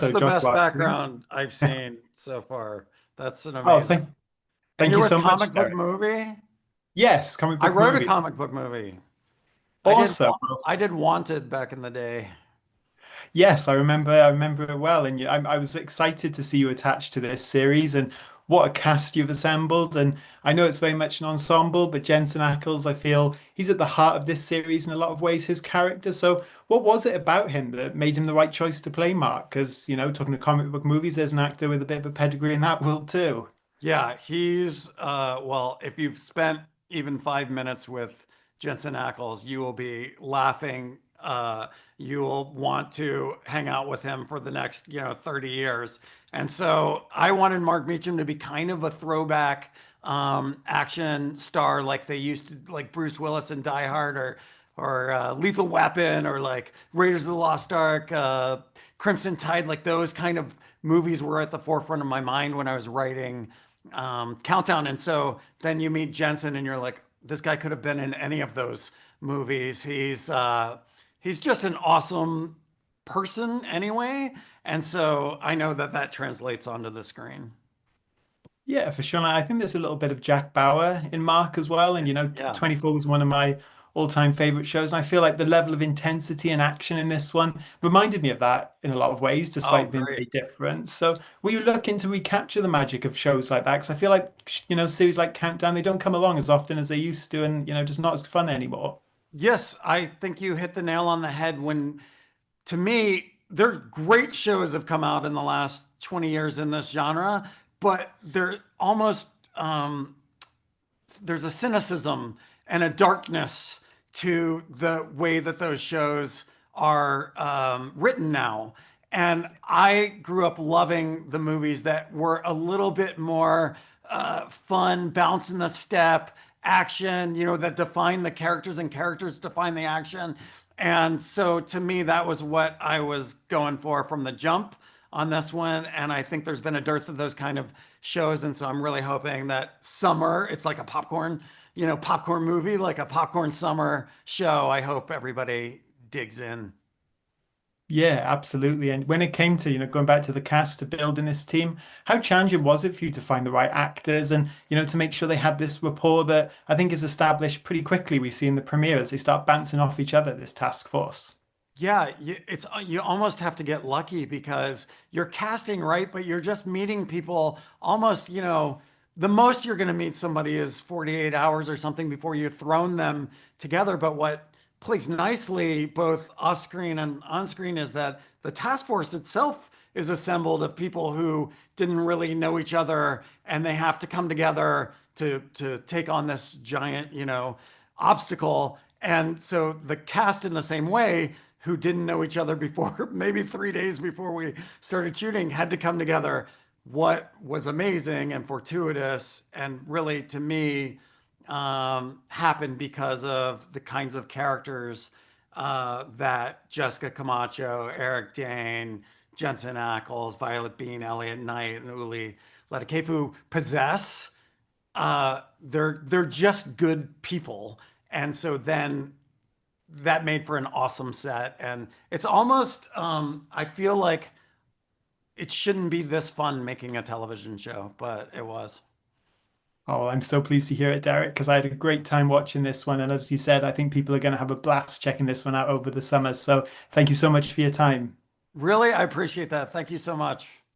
That's So the Josh best Bartman. background I've seen so far. That's an Oh, amazing. And thank you're you with so much, comic book Derek. movie? Yes, comic I book wrote a movies. comic book movie. I did Awesome. I did Wanted back in the day. Yes, I remember it well, and I was excited to see you attached to this series, and what a cast you've assembled. And I know it's very much an ensemble, but Jensen Ackles, I feel he's at the heart of this series in a lot of ways, his character. So, what was it about him that made him the right choice to play Mark? Because, talking to comic book movies, there's an actor with a bit of a pedigree in that world too. Yeah, he's well, if you've spent even 5 minutes with Jensen Ackles, you will be laughing. You will want to hang out with him for the next, 30 years. And so I wanted Mark Meacham to be kind of a throwback action star like they used to, like Bruce Willis in Die Hard or Lethal Weapon or like Raiders of the Lost Ark, Crimson Tide, like those kind of movies were at the forefront of my mind when I was writing Countdown. And so then you meet Jensen, and you're like, this guy could have been in any of those movies. He's just an awesome person anyway, and so I know that that translates onto the screen. Yeah, for sure. I think there's a little bit of Jack Bauer in Mark as well. And, Yeah. 24 was one of my all-time favorite shows. And I feel like the level of intensity and action in this one reminded me of that in a lot of ways, Oh, despite being great. very different. So were you looking to recapture the magic of shows like that? Because I feel like, series like Countdown, they don't come along as often as they used to and, just not as fun anymore. Yes, I think you hit the nail on the head when, to me, there great shows have come out in the last 20 years in this genre, but they're almost there's a cynicism and a darkness to the way that those shows are written now. And I grew up loving the movies that were a little bit more fun, bouncing the step, action, that define the characters and characters define the action. And so to me, that was what I was going for from the jump on this one. And I think there's been a dearth of those kind of shows. And so I'm really hoping that summer, it's like a popcorn, popcorn movie, like a popcorn summer show. I hope everybody digs in. Yeah, absolutely. And when it came to, going back to the cast to building this team, how challenging was it for you to find the right actors and, to make sure they had this rapport that I think is established pretty quickly. We see in the premiere as they start bouncing off each other, this task force. Yeah, it's you almost have to get lucky because you're casting right, but you're just meeting people almost, the most you're going to meet somebody is 48 hours or something before you've thrown them together. But what plays nicely both off screen and on screen is that the task force itself is assembled of people who didn't really know each other and they have to come together to take on this giant, obstacle. And so the cast in the same way who didn't know each other before, maybe 3 days before we started shooting, had to come together. What was amazing and fortuitous, and really to me, happened because of the kinds of characters that Jessica Camacho, Eric Dane, Jensen Ackles, Violet Bean, Elliot Knight, and Uli Letterkefu possess. They're just good people, and so then that made for an awesome set. And it's almost, I feel like it shouldn't be this fun making a television show, but it was. Oh, well, I'm so pleased to hear it, Derek, because I had a great time watching this one. And as you said, I think people are going to have a blast checking this one out over the summer. So thank you so much for your time. Really, I appreciate that. Thank you so much.